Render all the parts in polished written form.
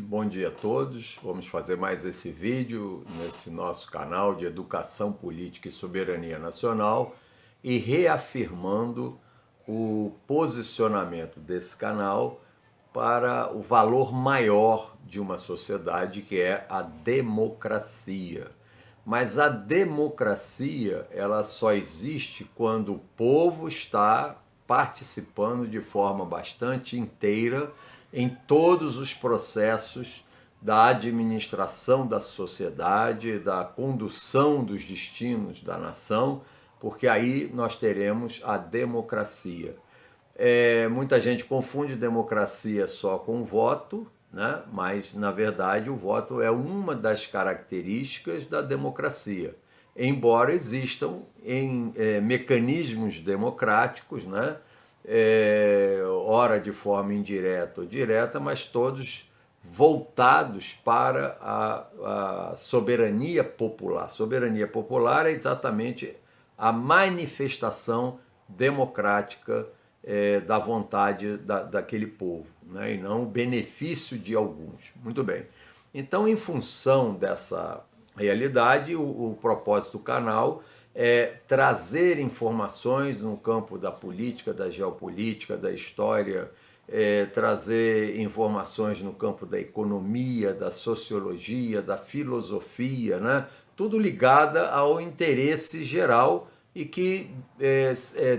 Bom dia a todos. Vamos fazer mais esse vídeo nesse nosso canal de Educação Política e Soberania Nacional e reafirmando o posicionamento desse canal para o valor maior de uma sociedade, que é a democracia. Mas a democracia, ela só existe quando o povo está participando de forma bastante inteira em todos os processos da administração da sociedade, da condução dos destinos da nação, porque aí nós teremos a democracia. Muita gente confunde democracia só com voto, né? Mas, na verdade, o voto é uma das características da democracia, embora existam mecanismos democráticos, né? Ora de forma indireta ou direta, mas todos voltados para a soberania popular. Soberania popular é exatamente a manifestação democrática da vontade daquele povo, né? E não o benefício de alguns. Muito bem. Então, em função dessa realidade, o propósito do canal é trazer informações no campo da política, da geopolítica, da história, trazer informações no campo da economia, da sociologia, da filosofia, né? Tudo ligada ao interesse geral e que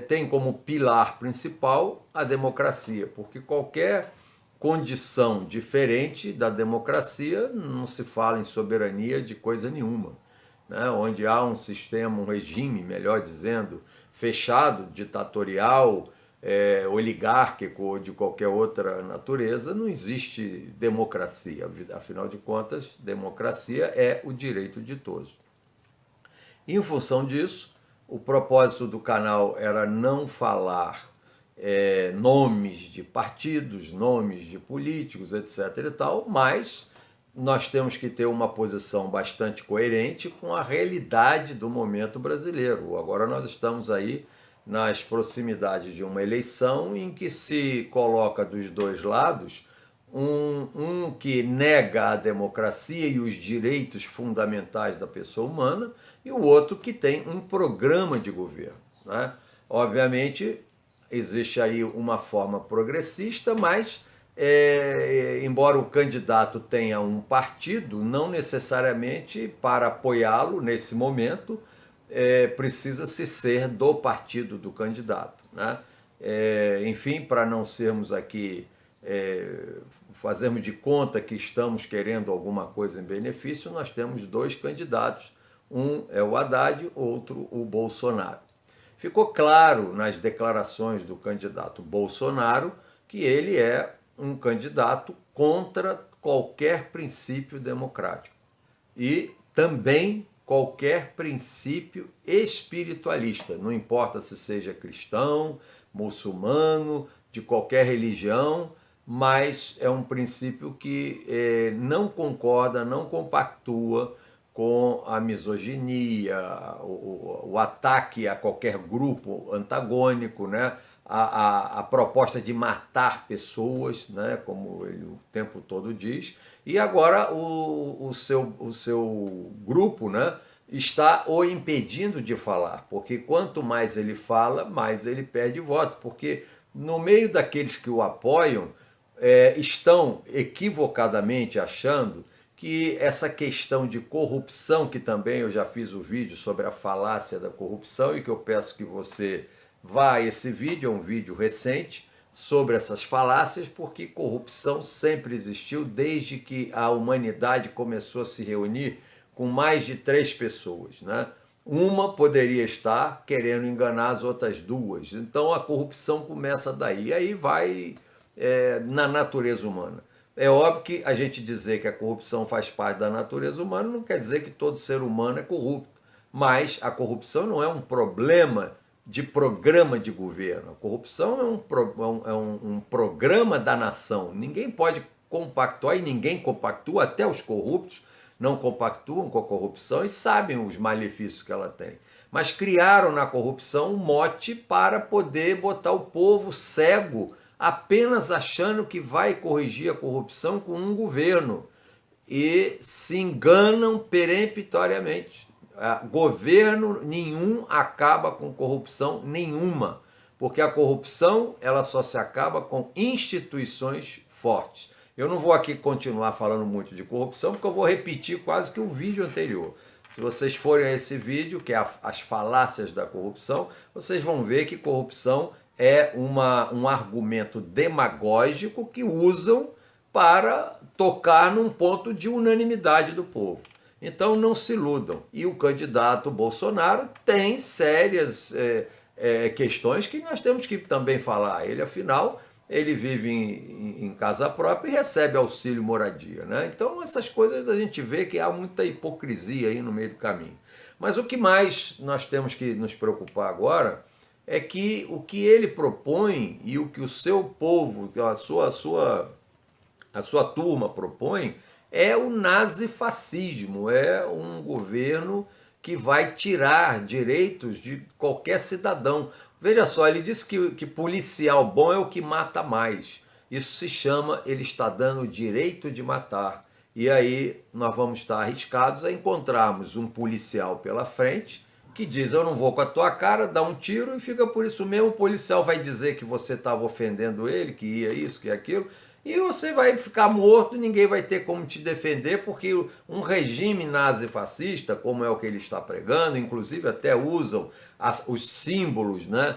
tem como pilar principal a democracia, porque qualquer condição diferente da democracia não se fala em soberania de coisa nenhuma, né? Onde há um sistema, um regime, melhor dizendo, fechado, ditatorial, oligárquico ou de qualquer outra natureza, não existe democracia. Afinal de contas, democracia é o direito de todos. Em função disso, o propósito do canal era não falar nomes de partidos, nomes de políticos, etc. e tal, mas nós temos que ter uma posição bastante coerente com a realidade do momento brasileiro. Agora nós estamos aí nas proximidades de uma eleição em que se coloca dos dois lados um que nega a democracia e os direitos fundamentais da pessoa humana e o outro que tem um programa de governo, né? Obviamente, existe aí uma forma progressista, mas embora o candidato tenha um partido, não necessariamente para apoiá-lo nesse momento precisa-se ser do partido do candidato, né? Enfim, para não sermos aqui, fazermos de conta que estamos querendo alguma coisa em benefício, nós temos dois candidatos, um é o Haddad, outro o Bolsonaro. Ficou claro nas declarações do candidato Bolsonaro que ele é um candidato contra qualquer princípio democrático e também qualquer princípio espiritualista, não importa se seja cristão, muçulmano, de qualquer religião, mas é um princípio que não concorda, não compactua com a misoginia, o ataque a qualquer grupo antagônico, né? A proposta de matar pessoas, né? Como ele o tempo todo diz, e agora o seu grupo, né? Está o impedindo de falar, porque quanto mais ele fala, mais ele perde voto, porque no meio daqueles que o apoiam, estão equivocadamente achando que essa questão de corrupção, que também eu já fiz o vídeo sobre a falácia da corrupção e que eu peço que você vá a esse vídeo, é um vídeo recente, sobre essas falácias, porque corrupção sempre existiu desde que a humanidade começou a se reunir com mais de 3 pessoas, né? Uma poderia estar querendo enganar as outras duas, então a corrupção começa daí, e aí vai na natureza humana. É óbvio que a gente dizer que a corrupção faz parte da natureza humana não quer dizer que todo ser humano é corrupto, mas a corrupção não é um problema de programa de governo. A corrupção é um programa da nação. Ninguém pode compactuar e ninguém compactua, até os corruptos não compactuam com a corrupção e sabem os malefícios que ela tem. Mas criaram na corrupção um mote para poder botar o povo cego apenas achando que vai corrigir a corrupção com um governo e se enganam peremptoriamente. Governo nenhum acaba com corrupção nenhuma, porque a corrupção ela só se acaba com instituições fortes. Eu não vou aqui continuar falando muito de corrupção, porque eu vou repetir quase que o vídeo anterior. Se vocês forem a esse vídeo, que é as falácias da corrupção, vocês vão ver que corrupção é um argumento demagógico que usam para tocar num ponto de unanimidade do povo. Então não se iludam. E o candidato Bolsonaro tem sérias questões que nós temos que também falar. Ele, afinal, ele vive em casa própria e recebe auxílio moradia, né? Então essas coisas a gente vê que há muita hipocrisia aí no meio do caminho. Mas o que mais nós temos que nos preocupar agora é que o que ele propõe e o que o seu povo, a sua turma propõe, é o nazifascismo, é um governo que vai tirar direitos de qualquer cidadão. Veja só, ele disse que policial bom é o que mata mais. Isso se chama, ele está dando o direito de matar. E aí nós vamos estar arriscados a encontrarmos um policial pela frente que diz, eu não vou com a tua cara, dá um tiro e fica por isso mesmo. O policial vai dizer que você estava ofendendo ele, que ia isso, que ia aquilo, e você vai ficar morto, ninguém vai ter como te defender, porque um regime nazifascista, como é o que ele está pregando, inclusive até usam os símbolos, né,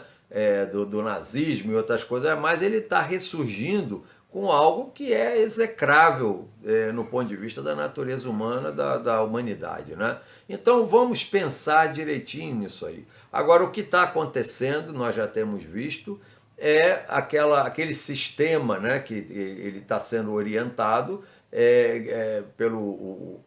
do nazismo e outras coisas, mas ele está ressurgindo com algo que é execrável no ponto de vista da natureza humana, da humanidade, né? Então vamos pensar direitinho nisso aí. Agora, o que está acontecendo, nós já temos visto, é aquele sistema, né, que ele está sendo orientado pelo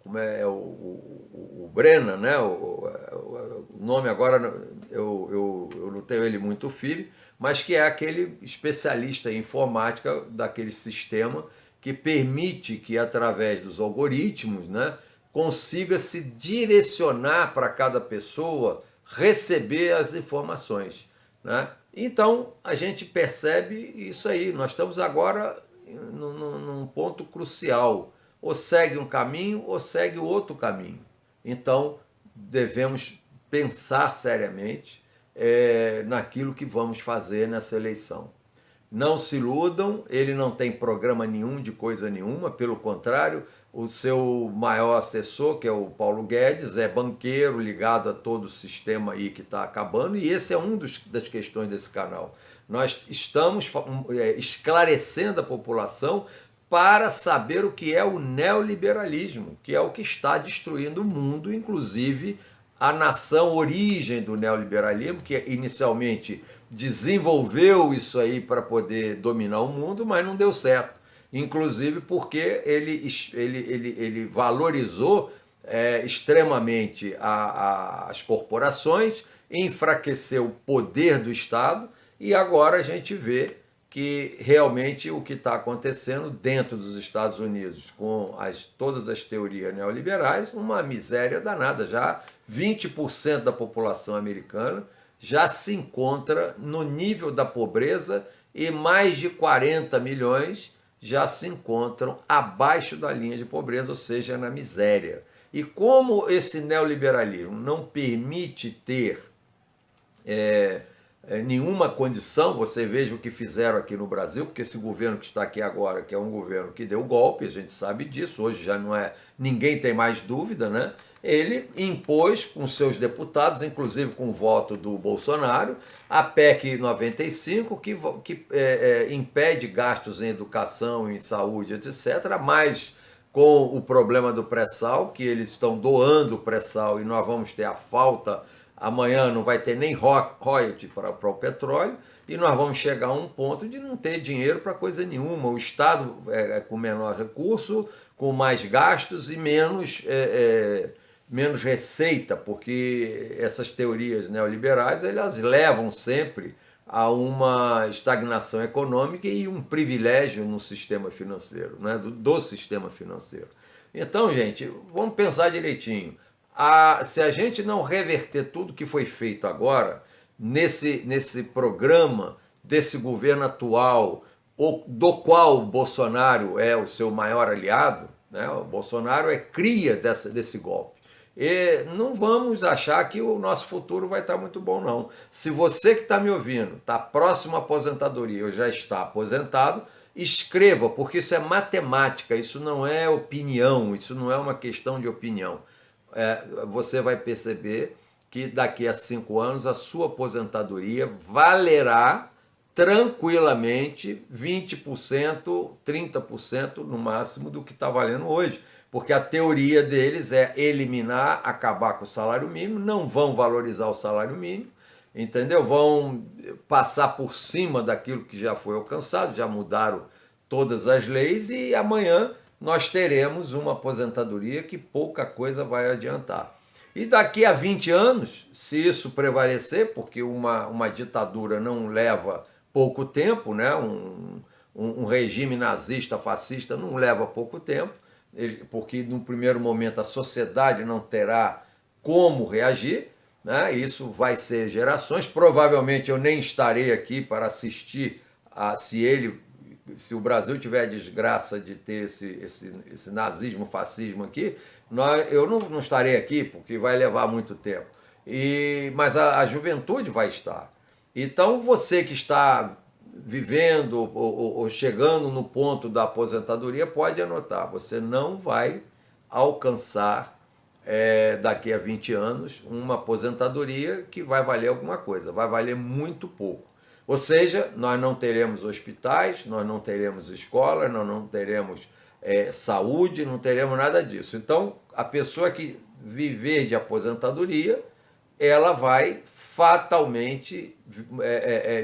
o Brennan, né, o nome agora eu não tenho ele muito firme, mas que é aquele especialista em informática daquele sistema que permite que, através dos algoritmos, né, consiga se direcionar para cada pessoa receber as informações, né? Então, a gente percebe isso aí. Nós estamos agora num ponto crucial. Ou segue um caminho ou segue outro caminho. Então, devemos pensar seriamente naquilo que vamos fazer nessa eleição. Não se iludam, ele não tem programa nenhum de coisa nenhuma, pelo contrário, o seu maior assessor, que é o Paulo Guedes, é banqueiro ligado a todo o sistema aí que está acabando, e esse é das questões desse canal. Nós estamos esclarecendo a população para saber o que é o neoliberalismo, que é o que está destruindo o mundo, inclusive a nação origem do neoliberalismo, que inicialmente desenvolveu isso aí para poder dominar o mundo, mas não deu certo. Inclusive porque ele valorizou extremamente as corporações, enfraqueceu o poder do Estado, e agora a gente vê que realmente o que está acontecendo dentro dos Estados Unidos, com todas as teorias neoliberais, uma miséria danada. Já 20% da população americana já se encontra no nível da pobreza e mais de 40 milhões já se encontram abaixo da linha de pobreza, ou seja, na miséria. E como esse neoliberalismo não permite ter nenhuma condição, você veja o que fizeram aqui no Brasil, porque esse governo que está aqui agora, que é um governo que deu golpe, a gente sabe disso, hoje já não é, ninguém tem mais dúvida, né? Ele impôs com seus deputados, inclusive com o voto do Bolsonaro, a PEC 95, que impede gastos em educação, em saúde, etc., mas com o problema do pré-sal, que eles estão doando o pré-sal e nós vamos ter a falta. Amanhã não vai ter nem royalty para o petróleo, e nós vamos chegar a um ponto de não ter dinheiro para coisa nenhuma. O Estado com menor recurso, com mais gastos e menos receita, porque essas teorias neoliberais elas levam sempre a uma estagnação econômica e um privilégio no sistema financeiro, né? do sistema financeiro. Então, gente, vamos pensar direitinho. Se a gente não reverter tudo que foi feito agora, nesse programa desse governo atual, do qual o Bolsonaro é o seu maior aliado, né? O Bolsonaro é cria desse golpe. E não vamos achar que o nosso futuro vai estar muito bom, não. Se você que está me ouvindo está próximo à aposentadoria ou já está aposentado, escreva, porque isso é matemática, isso não é opinião, isso não é uma questão de opinião. Você vai perceber que daqui a 5 anos a sua aposentadoria valerá tranquilamente 20%, 30% no máximo do que está valendo hoje. Porque a teoria deles é eliminar, acabar com o salário mínimo, não vão valorizar o salário mínimo, entendeu? Vão passar por cima daquilo que já foi alcançado, já mudaram todas as leis e amanhã nós teremos uma aposentadoria que pouca coisa vai adiantar. E daqui a 20 anos, se isso prevalecer, porque uma ditadura não leva pouco tempo, né? Um regime nazista, fascista não leva pouco tempo, porque no primeiro momento a sociedade não terá como reagir, né? Isso vai ser gerações, provavelmente eu nem estarei aqui para assistir se o Brasil tiver a desgraça de ter esse nazismo, fascismo aqui, eu não estarei aqui, porque vai levar muito tempo. Mas a juventude vai estar. Então, você que está vivendo ou chegando no ponto da aposentadoria, pode anotar, você não vai alcançar daqui a 20 anos uma aposentadoria que vai valer alguma coisa, vai valer muito pouco. Ou seja, nós não teremos hospitais, nós não teremos escolas, nós não teremos saúde, não teremos nada disso. Então, a pessoa que viver de aposentadoria, ela vai fatalmente,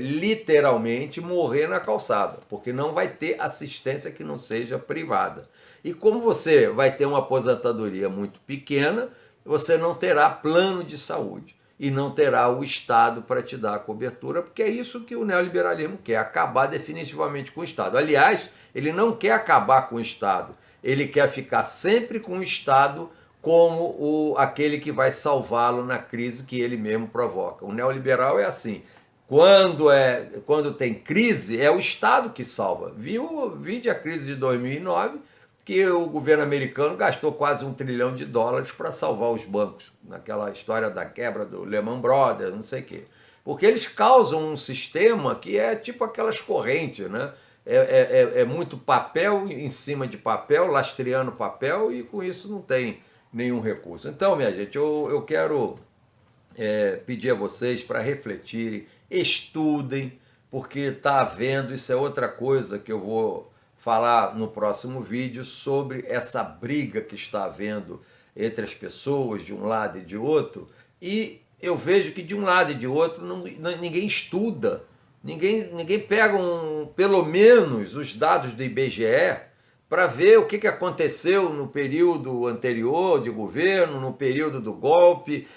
literalmente, morrer na calçada, porque não vai ter assistência que não seja privada. E como você vai ter uma aposentadoria muito pequena, você não terá plano de saúde e não terá o Estado para te dar a cobertura, porque é isso que o neoliberalismo quer, acabar definitivamente com o Estado. Aliás, ele não quer acabar com o Estado, ele quer ficar sempre com o Estado como aquele que vai salvá-lo na crise que ele mesmo provoca. O neoliberal é assim, quando tem crise, é o Estado que salva. Vide a crise de 2009, que o governo americano gastou quase $1 trilhão para salvar os bancos, naquela história da quebra do Lehman Brothers, não sei o quê. Porque eles causam um sistema que é tipo aquelas correntes, né? É muito papel em cima de papel, lastreando papel, e com isso não tem nenhum recurso. Então, minha gente, eu quero pedir a vocês para refletirem, estudem, porque está havendo, isso é outra coisa que eu vou falar no próximo vídeo, sobre essa briga que está havendo entre as pessoas de um lado e de outro, e eu vejo que de um lado e de outro ninguém estuda, ninguém pega pelo menos os dados do IBGE para ver o que aconteceu no período anterior de governo, no período do golpe,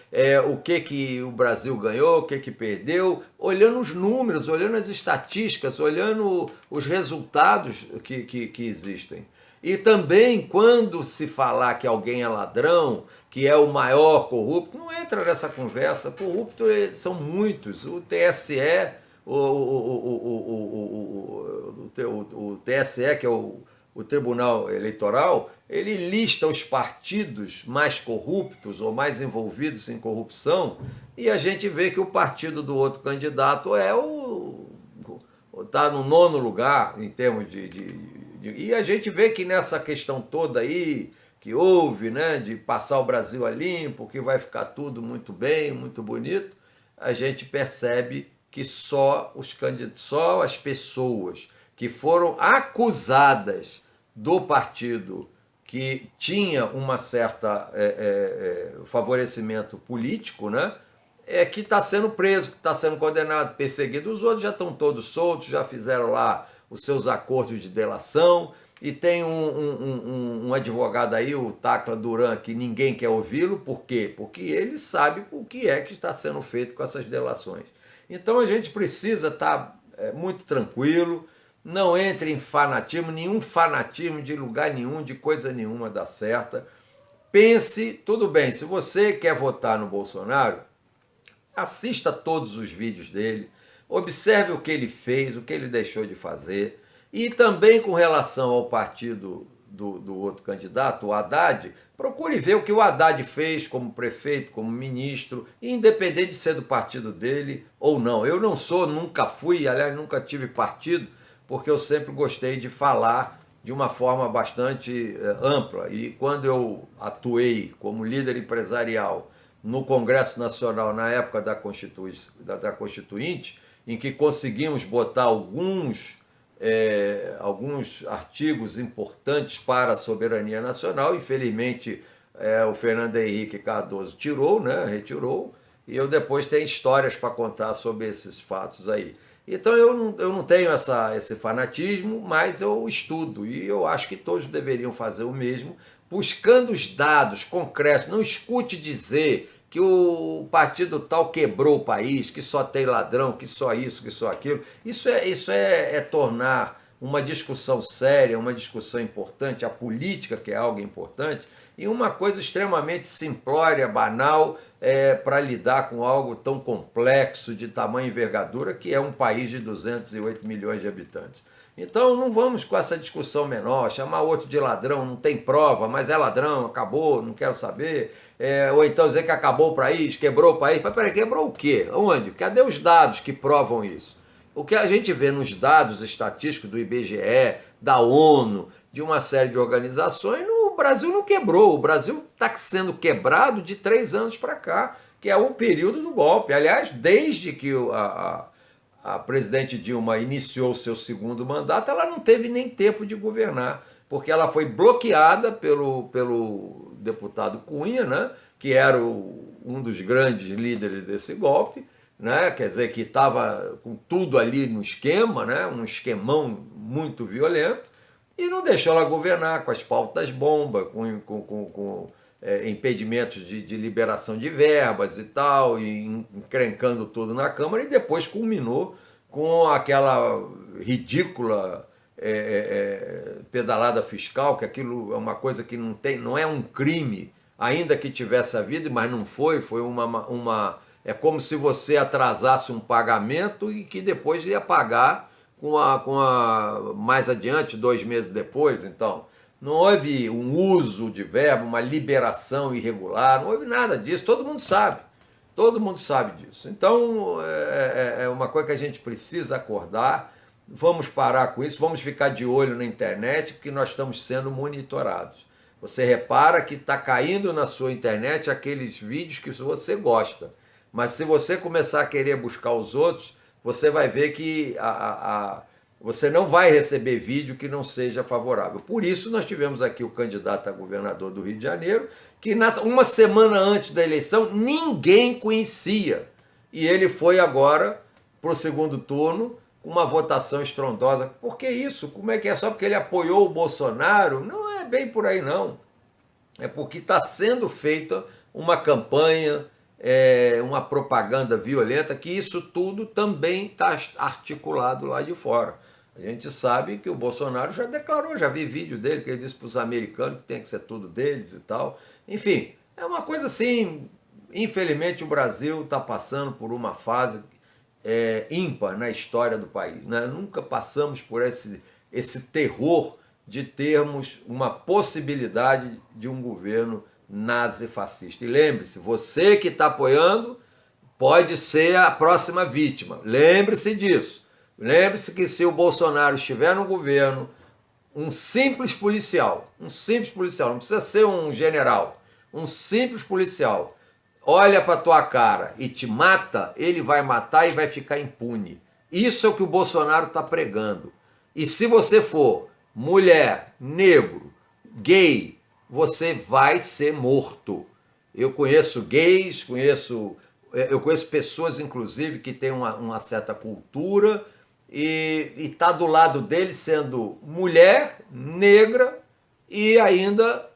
o que o Brasil ganhou, o que perdeu, olhando os números, olhando as estatísticas, olhando os resultados que existem. E também, quando se falar que alguém é ladrão, que é o maior corrupto, não entra nessa conversa. Corruptos são muitos. O TSE, o TSE, que é o Tribunal Eleitoral, ele lista os partidos mais corruptos ou mais envolvidos em corrupção, e a gente vê que o partido do outro candidato está no 9º lugar em termos e a gente vê que nessa questão toda aí que houve, né, de passar o Brasil a limpo, que vai ficar tudo muito bem, muito bonito, a gente percebe que só as pessoas que foram acusadas do partido que tinha uma certa favorecimento político, né, que está sendo preso, que está sendo condenado, perseguido. Os outros já estão todos soltos, já fizeram lá os seus acordos de delação, e tem um advogado aí, o Tacla Duran, que ninguém quer ouvi-lo. Por quê? Porque ele sabe o que está sendo feito com essas delações. Então a gente precisa estar muito tranquilo, não entre em fanatismo, nenhum fanatismo de lugar nenhum, de coisa nenhuma dá certa. Pense, tudo bem, se você quer votar no Bolsonaro, assista todos os vídeos dele, observe o que ele fez, o que ele deixou de fazer, E também com relação ao partido do outro candidato, o Haddad, procure ver o que o Haddad fez como prefeito, como ministro, independente de ser do partido dele ou não. Eu não sou, nunca fui, aliás, nunca tive partido, porque eu sempre gostei de falar de uma forma bastante ampla. E quando eu atuei como líder empresarial no Congresso Nacional, na época da Constituinte, em que conseguimos botar alguns artigos importantes para a soberania nacional. Infelizmente, o Fernando Henrique Cardoso tirou, né, retirou, e eu depois tenho histórias para contar sobre esses fatos aí. Então eu não tenho esse fanatismo, mas eu estudo, e eu acho que todos deveriam fazer o mesmo, buscando os dados concretos. Não escute dizer que o partido tal quebrou o país, que só tem ladrão, que só isso, que só aquilo. Isso é tornar uma discussão séria, uma discussão importante, a política, que é algo importante, e uma coisa extremamente simplória, banal, para lidar com algo tão complexo, de tamanha envergadura, que é um país de 208 milhões de habitantes. Então não vamos com essa discussão menor, chamar outro de ladrão, não tem prova, mas é ladrão, acabou, não quero saber. Ou então dizer que acabou o país, quebrou o país. Mas peraí, quebrou o quê? Onde? Cadê os dados que provam isso? O que a gente vê nos dados estatísticos do IBGE, da ONU, de uma série de organizações, o Brasil não quebrou. O Brasil está sendo quebrado de 3 anos para cá, que é o período do golpe. Aliás, desde que a presidente Dilma iniciou seu segundo mandato, ela não teve nem tempo de governar, porque ela foi bloqueada pelo deputado Cunha, né, que era um dos grandes líderes desse golpe, né, quer dizer, que estava com tudo ali no esquema, né, um esquemão muito violento, e não deixou ela governar com as pautas bomba, com impedimentos de liberação de verbas e tal, e encrencando tudo na Câmara, e depois culminou com aquela ridícula pedalada fiscal, que aquilo é uma coisa que não é um crime, ainda que tivesse havido, mas não foi é como se você atrasasse um pagamento e que depois ia pagar mais adiante, 2 meses depois. Então, não houve um uso de verbo, uma liberação irregular, não houve nada disso, todo mundo sabe disso. Então, é uma coisa que a gente precisa acordar, vamos parar com isso, vamos ficar de olho na internet, porque nós estamos sendo monitorados. Você repara que está caindo na sua internet aqueles vídeos que você gosta, mas se você começar a querer buscar os outros, você vai ver que você não vai receber vídeo que não seja favorável. Por isso nós tivemos aqui o candidato a governador do Rio de Janeiro, que uma semana antes da eleição ninguém conhecia. E ele foi agora para o segundo turno com uma votação estrondosa. Por que isso? Como é que é? Só porque ele apoiou o Bolsonaro? Não é bem por aí, não. É porque está sendo feita uma campanha, uma propaganda violenta, que isso tudo também está articulado lá de fora. A gente sabe que o Bolsonaro já declarou, já vi vídeo dele, que ele disse para os americanos que tem que ser tudo deles e tal. Enfim, é uma coisa assim, infelizmente o Brasil está passando por uma fase ímpar na história do país, né? Nunca passamos por esse terror de termos uma possibilidade de um governo nazi-fascista. E lembre-se, você que está apoiando pode ser a próxima vítima. Lembre-se disso. Lembre-se que se o Bolsonaro estiver no governo, um simples policial, não precisa ser um general, um simples policial, olha para tua cara e te mata, ele vai matar e vai ficar impune. Isso é o que o Bolsonaro está pregando. E se você for mulher, negro, gay, você vai ser morto. Eu conheço gays, eu conheço pessoas, inclusive, que têm uma certa cultura e está do lado dele sendo mulher, negra e ainda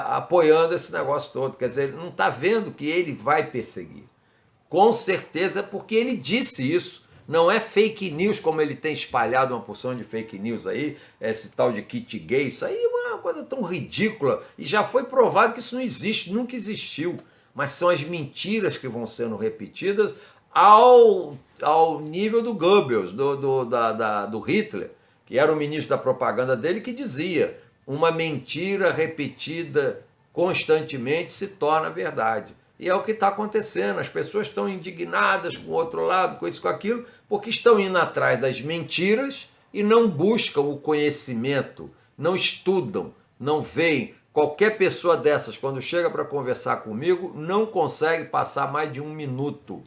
apoiando esse negócio todo. Quer dizer, ele não está vendo que ele vai perseguir. Com certeza, porque ele disse isso. Não é fake news, como ele tem espalhado uma porção de fake news aí, esse tal de kit gay, isso aí é uma coisa tão ridícula. E já foi provado que isso não existe, nunca existiu. Mas são as mentiras que vão sendo repetidas ao nível do Goebbels, do Hitler, que era o ministro da propaganda dele, que dizia: uma mentira repetida constantemente se torna verdade. E é o que está acontecendo. As pessoas estão indignadas com o outro lado, com isso, com aquilo, porque estão indo atrás das mentiras e não buscam o conhecimento, não estudam, não veem. Qualquer pessoa dessas, quando chega para conversar comigo, não consegue passar mais de 1 minuto.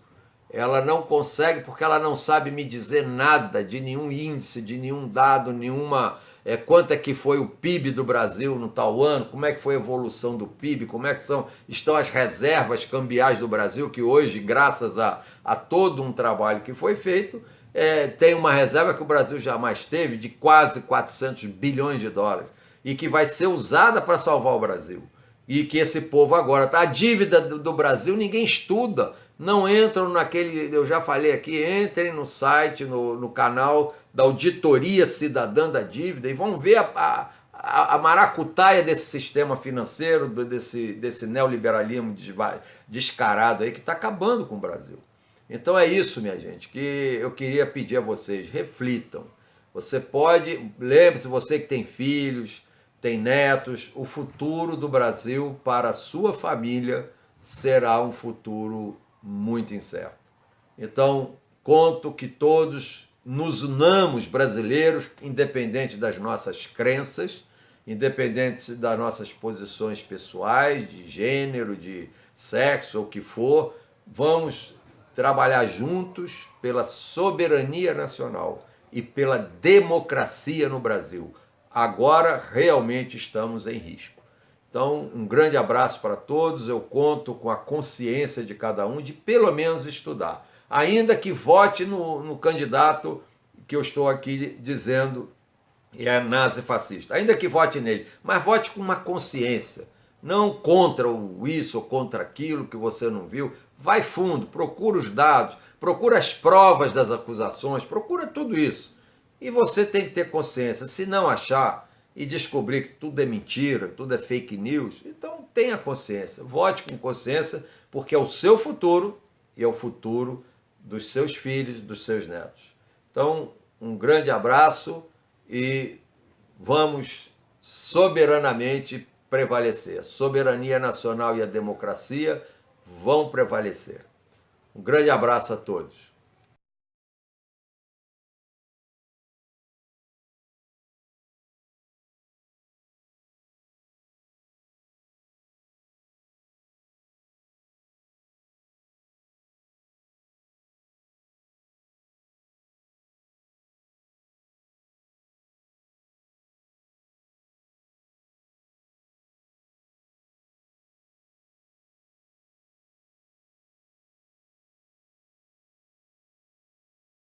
Ela não consegue porque ela não sabe me dizer nada de nenhum índice, de nenhum dado, nenhuma... quanto é que foi o PIB do Brasil no tal ano, como é que foi a evolução do PIB, como é que estão as reservas cambiais do Brasil, que hoje, graças a todo um trabalho que foi feito, tem uma reserva que o Brasil jamais teve, de quase 400 bilhões de dólares, e que vai ser usada para salvar o Brasil. E que esse povo agora... A dívida do Brasil ninguém estuda, não entram naquele... Eu já falei aqui, entrem no site, no canal da Auditoria Cidadã da Dívida e vão ver a maracutaia desse sistema financeiro, desse neoliberalismo descarado aí que está acabando com o Brasil. Então é isso, minha gente, que eu queria pedir a vocês, reflitam. Você pode, lembre-se, você que tem filhos, tem netos, o futuro do Brasil para a sua família será um futuro muito incerto. Então, conto que todos nos unamos, brasileiros, independente das nossas crenças, independente das nossas posições pessoais, de gênero, de sexo, ou o que for, vamos trabalhar juntos pela soberania nacional e pela democracia no Brasil. Agora realmente estamos em risco. Então, um grande abraço para todos. Eu conto com a consciência de cada um de pelo menos estudar. Ainda que vote no candidato que eu estou aqui dizendo é nazi-fascista. Ainda que vote nele, mas vote com uma consciência. Não contra o isso ou contra aquilo que você não viu. Vai fundo, procura os dados, procura as provas das acusações, procura tudo isso. E você tem que ter consciência. Se não achar e descobrir que tudo é mentira, tudo é fake news, então tenha consciência. Vote com consciência, porque é o seu futuro e é o futuro dos seus filhos, dos seus netos. Então, um grande abraço e vamos soberanamente prevalecer. A soberania nacional e a democracia vão prevalecer. Um grande abraço a todos.